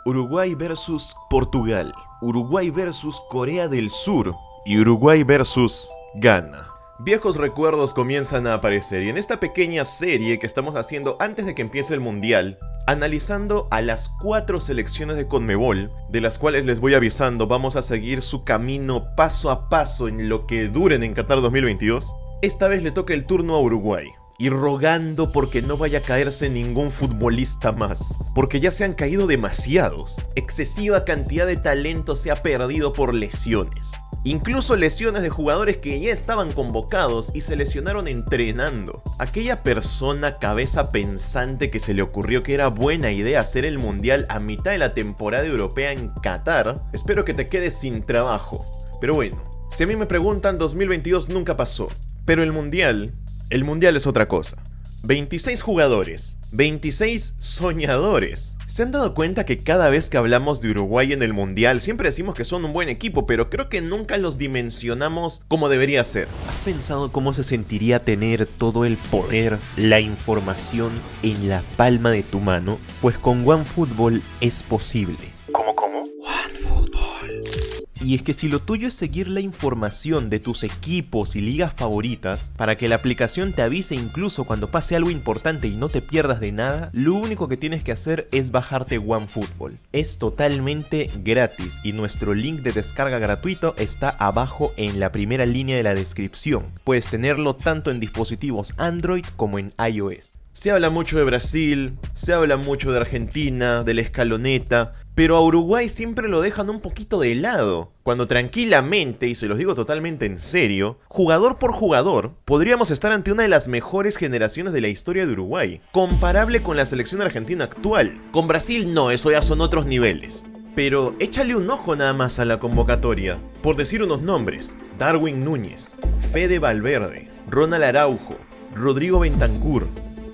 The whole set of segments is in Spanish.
Uruguay versus Portugal, Uruguay versus Corea del Sur y Uruguay versus Ghana. Viejos recuerdos comienzan a aparecer y en esta pequeña serie que estamos haciendo antes de que empiece el Mundial, analizando a las 4 selecciones de Conmebol, de las cuales les voy avisando vamos a seguir su camino paso a paso en lo que duren en Qatar 2022, esta vez le toca el turno a Uruguay. Y rogando porque no vaya a caerse ningún futbolista más, porque ya se han caído demasiados. Excesiva cantidad de talento se ha perdido por lesiones. Incluso lesiones de jugadores que ya estaban convocados y se lesionaron entrenando. Aquella persona cabeza pensante que se le ocurrió que era buena idea hacer el Mundial a mitad de la temporada europea en Qatar, espero que te quedes sin trabajo. Pero bueno, si a mí me preguntan, 2022 nunca pasó, pero el Mundial es otra cosa. 26 jugadores, 26 soñadores. ¿Se han dado cuenta que cada vez que hablamos de Uruguay en el Mundial siempre decimos que son un buen equipo, pero creo que nunca los dimensionamos como debería ser? ¿Has pensado cómo se sentiría tener todo el poder, la información en la palma de tu mano? Pues con OneFootball es posible. ¿Cómo? OneFootball. Y es que si lo tuyo es seguir la información de tus equipos y ligas favoritas, para que la aplicación te avise incluso cuando pase algo importante y no te pierdas de nada, lo único que tienes que hacer es bajarte OneFootball. Es totalmente gratis y nuestro link de descarga gratuito está abajo en la primera línea de la descripción. Puedes tenerlo tanto en dispositivos Android como en iOS. Se habla mucho de Brasil, se habla mucho de Argentina, de la escaloneta, pero a Uruguay siempre lo dejan un poquito de lado, cuando tranquilamente, y se los digo totalmente en serio, jugador por jugador, podríamos estar ante una de las mejores generaciones de la historia de Uruguay, comparable con la selección argentina actual. Con Brasil no, eso ya son otros niveles. Pero échale un ojo nada más a la convocatoria, por decir unos nombres: Darwin Núñez, Fede Valverde, Ronald Araujo, Rodrigo Bentancur,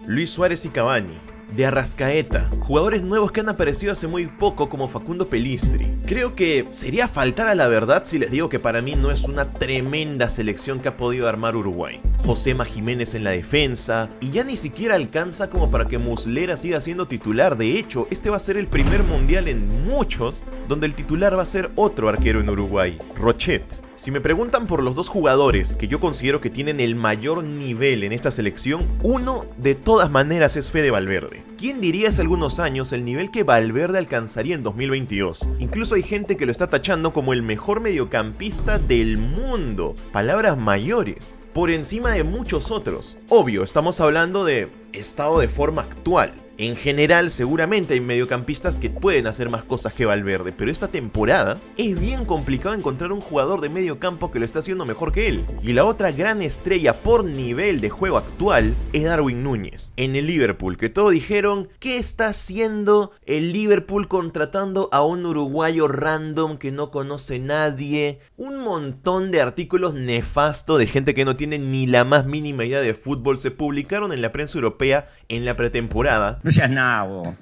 Luis Suárez y Cavani, de Arrascaeta, jugadores nuevos que han aparecido hace muy poco como Facundo Pelistri. Creo que sería faltar a la verdad si les digo que para mí no es una tremenda selección que ha podido armar Uruguay. Josema Jiménez en la defensa, y ya ni siquiera alcanza como para que Muslera siga siendo titular. De hecho, este va a ser el primer mundial en muchos donde el titular va a ser otro arquero en Uruguay, Rochet. Si me preguntan por los dos jugadores que yo considero que tienen el mayor nivel en esta selección, uno de todas maneras es Fede Valverde. ¿Quién diría hace algunos años el nivel que Valverde alcanzaría en 2022? Incluso hay gente que lo está tachando como el mejor mediocampista del mundo. Palabras mayores. Por encima de muchos otros. Obvio, estamos hablando de estado de forma actual. En general, seguramente hay mediocampistas que pueden hacer más cosas que Valverde, pero esta temporada es bien complicado encontrar un jugador de medio campo que lo esté haciendo mejor que él. Y la otra gran estrella por nivel de juego actual es Darwin Núñez, en el Liverpool, que todos dijeron: ¿qué está haciendo el Liverpool contratando a un uruguayo random que no conoce nadie? Un montón de artículos nefastos de gente que no tiene ni la más mínima idea de fútbol se publicaron en la prensa europea en la pretemporada. No seas nabo.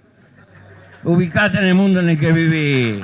Ubicate en el mundo en el que vivís.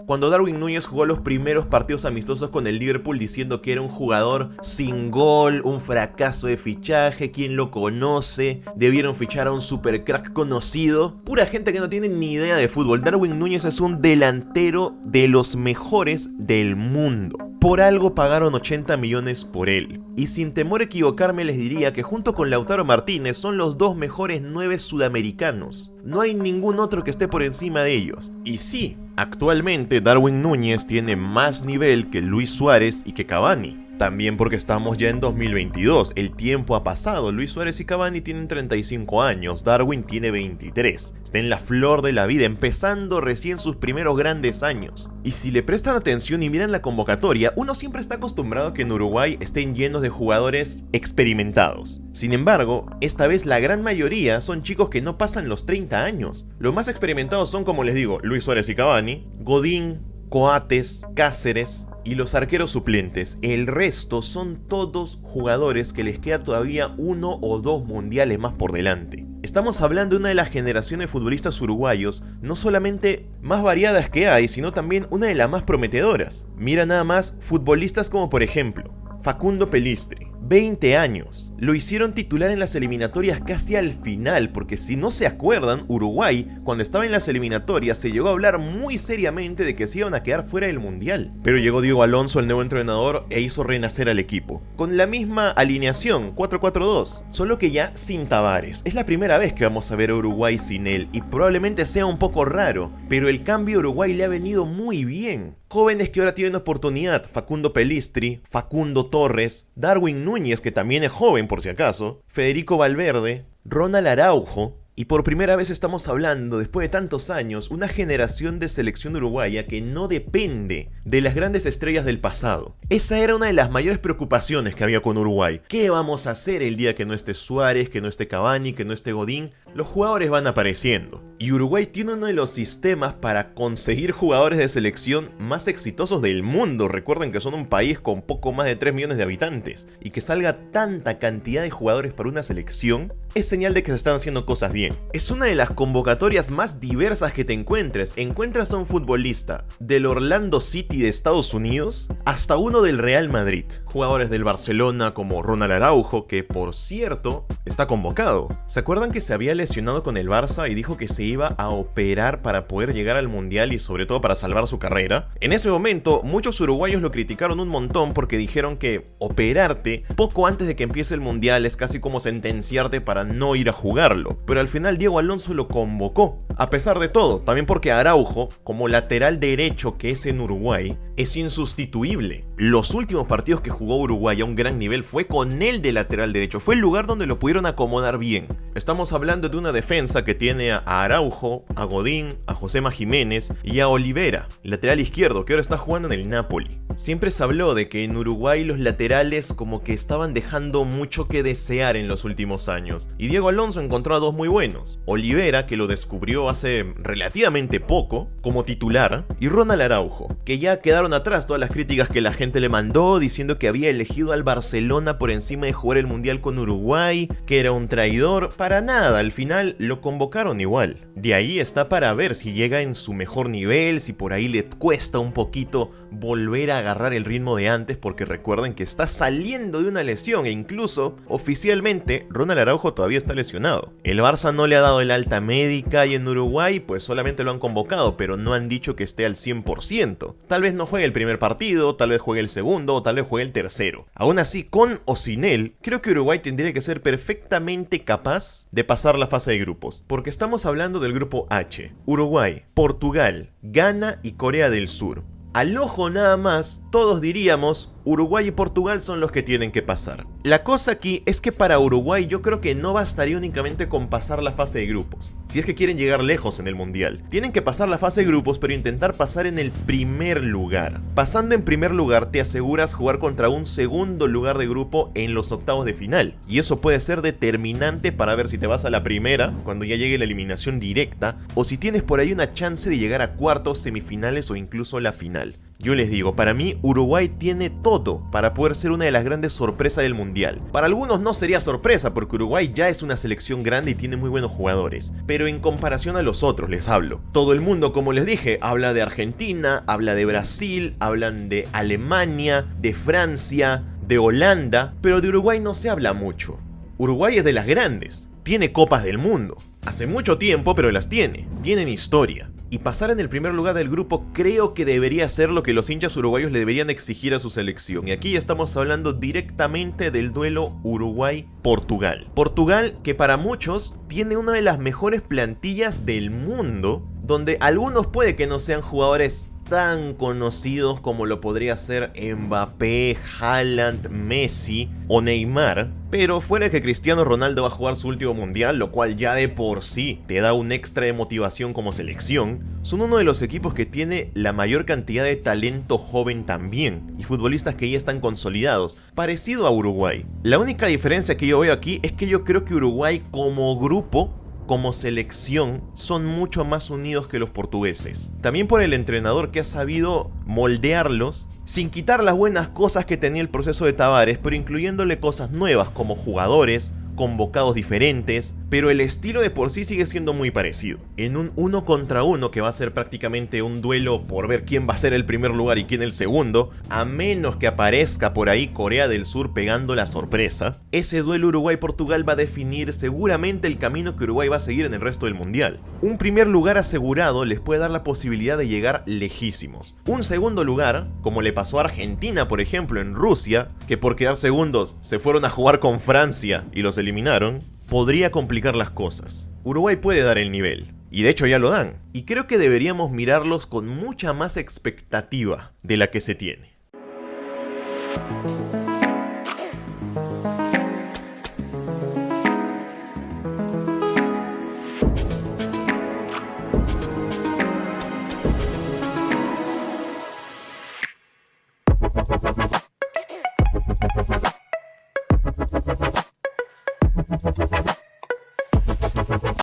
Cuando Darwin Núñez jugó los primeros partidos amistosos con el Liverpool diciendo que era un jugador sin gol, un fracaso de fichaje, ¿quién lo conoce? Debieron fichar a un supercrack conocido. Pura gente que no tiene ni idea de fútbol. Darwin Núñez es un delantero de los mejores del mundo. Por algo pagaron 80 millones por él. Y sin temor a equivocarme les diría que junto con Lautaro Martínez son los dos mejores 9 sudamericanos. No hay ningún otro que esté por encima de ellos. Y sí, actualmente Darwin Núñez tiene más nivel que Luis Suárez y que Cavani. También porque estamos ya en 2022, el tiempo ha pasado. Luis Suárez y Cavani tienen 35 años, Darwin tiene 23. Está en la flor de la vida, empezando recién sus primeros grandes años. Y si le prestan atención y miran la convocatoria, uno siempre está acostumbrado a que en Uruguay estén llenos de jugadores experimentados. Sin embargo, esta vez la gran mayoría son chicos que no pasan los 30 años. Los más experimentados son, como les digo, Luis Suárez y Cavani, Godín, Coates, Cáceres y los arqueros suplentes. El resto son todos jugadores que les queda todavía 1 o 2 mundiales más por delante. Estamos hablando de una de las generaciones de futbolistas uruguayos no solamente más variadas que hay, sino también una de las más prometedoras. Mira nada más futbolistas como por ejemplo Facundo Pelistri, 20 años. Lo hicieron titular en las eliminatorias casi al final, porque si no se acuerdan, Uruguay, cuando estaba en las eliminatorias, se llegó a hablar muy seriamente de que se iban a quedar fuera del Mundial. Pero llegó Diego Alonso, el nuevo entrenador, e hizo renacer al equipo. Con la misma alineación, 4-4-2, solo que ya sin Tavares. Es la primera vez que vamos a ver a Uruguay sin él, y probablemente sea un poco raro, pero el cambio a Uruguay le ha venido muy bien. Jóvenes que ahora tienen oportunidad: Facundo Pelistri, Facundo Torres, Darwin Núñez, que también es joven por si acaso, Federico Valverde, Ronald Araujo. Y por primera vez estamos hablando, después de tantos años, una generación de selección uruguaya que no depende de las grandes estrellas del pasado. Esa era una de las mayores preocupaciones que había con Uruguay. ¿Qué vamos a hacer el día que no esté Suárez, que no esté Cavani, que no esté Godín? Los jugadores van apareciendo. Y Uruguay tiene uno de los sistemas para conseguir jugadores de selección más exitosos del mundo. Recuerden que son un país con poco más de 3 millones de habitantes. Y que salga tanta cantidad de jugadores para una selección es señal de que se están haciendo cosas bien. Es una de las convocatorias más diversas que te encuentres. Encuentras a un futbolista del Orlando City de Estados Unidos hasta uno del Real Madrid. Jugadores del Barcelona como Ronald Araujo, que por cierto está convocado. ¿Se acuerdan que se había lesionado con el Barça y dijo que se iba a operar para poder llegar al Mundial y sobre todo para salvar su carrera? En ese momento muchos uruguayos lo criticaron un montón porque dijeron que operarte poco antes de que empiece el Mundial es casi como sentenciarte para no ir a jugarlo. Pero al final Diego Alonso lo convocó, a pesar de todo, también porque Araujo, como lateral derecho que es en Uruguay, es insustituible. Los últimos partidos que jugó Uruguay a un gran nivel fue con él de lateral derecho, fue el lugar donde lo pudieron acomodar bien. Estamos hablando de una defensa que tiene a Araujo, a Godín, a Josema Jiménez y a Olivera, lateral izquierdo, que ahora está jugando en el Napoli. Siempre se habló de que en Uruguay los laterales como que estaban dejando mucho que desear en los últimos años, y Diego Alonso encontró a dos muy buenos: Olivera, que lo descubrió hace relativamente poco como titular, y Ronald Araujo, que ya quedaron atrás todas las críticas que la gente le mandó diciendo que había elegido al Barcelona por encima de jugar el Mundial con Uruguay, que era un traidor. Para nada, al final lo convocaron igual. De ahí está para ver si llega en su mejor nivel, si por ahí le cuesta un poquito volver a agarrar el ritmo de antes, porque recuerden que está saliendo de una lesión e incluso oficialmente Ronald Araujo todavía está lesionado. El Barça no le ha dado el alta médica y en Uruguay pues solamente lo han convocado, pero no han dicho que esté al 100%. Tal vez no juegue el primer partido, tal vez juegue el segundo o tal vez juegue el tercero. Aún así, con o sin él, creo que Uruguay tendría que ser perfectamente capaz de pasar la fase de grupos, porque estamos hablando del grupo H: Uruguay, Portugal, Ghana y Corea del Sur. Al ojo nada más, todos diríamos Uruguay y Portugal son los que tienen que pasar. La cosa aquí es que para Uruguay yo creo que no bastaría únicamente con pasar la fase de grupos. Si es que quieren llegar lejos en el Mundial, tienen que pasar la fase de grupos, pero intentar pasar en el primer lugar. Pasando en primer lugar te aseguras jugar contra un segundo lugar de grupo en los octavos de final, y eso puede ser determinante para ver si te vas a la primera cuando ya llegue la eliminación directa, o si tienes por ahí una chance de llegar a cuartos, semifinales o incluso la final. Yo les digo, para mí Uruguay tiene todo para poder ser una de las grandes sorpresas del Mundial. Para algunos no sería sorpresa porque Uruguay ya es una selección grande y tiene muy buenos jugadores, pero en comparación a los otros les hablo. Todo el mundo, como les dije, habla de Argentina, habla de Brasil, hablan de Alemania, de Francia, de Holanda, pero de Uruguay no se habla mucho. Uruguay es de las grandes, tiene copas del mundo, hace mucho tiempo pero las tiene, tienen historia. Y pasar en el primer lugar del grupo creo que debería ser lo que los hinchas uruguayos le deberían exigir a su selección. Y aquí estamos hablando directamente del duelo Uruguay-Portugal. Portugal, que para muchos tiene una de las mejores plantillas del mundo, donde algunos puede que no sean jugadores tan conocidos como lo podría ser Mbappé, Haaland, Messi o Neymar, pero fuera de que Cristiano Ronaldo va a jugar su último mundial, lo cual ya de por sí te da un extra de motivación como selección, son uno de los equipos que tiene la mayor cantidad de talento joven también, y futbolistas que ya están consolidados, parecido a Uruguay. La única diferencia que yo veo aquí es que yo creo que Uruguay como grupo, como selección, son mucho más unidos que los portugueses. También por el entrenador que ha sabido moldearlos sin quitar las buenas cosas que tenía el proceso de Tavares, pero incluyéndole cosas nuevas como jugadores, convocados diferentes, pero el estilo de por sí sigue siendo muy parecido. En un 1 contra 1, que va a ser prácticamente un duelo por ver quién va a ser el primer lugar y quién el segundo, a menos que aparezca por ahí Corea del Sur pegando la sorpresa, ese duelo Uruguay-Portugal va a definir seguramente el camino que Uruguay va a seguir en el resto del mundial. Un primer lugar asegurado les puede dar la posibilidad de llegar lejísimos. Un segundo lugar, como le pasó a Argentina por ejemplo en Rusia, que por quedar segundos se fueron a jugar con Francia y los eliminaron, podría complicar las cosas. Uruguay puede dar el nivel, y de hecho ya lo dan, y creo que deberíamos mirarlos con mucha más expectativa de la que se tiene.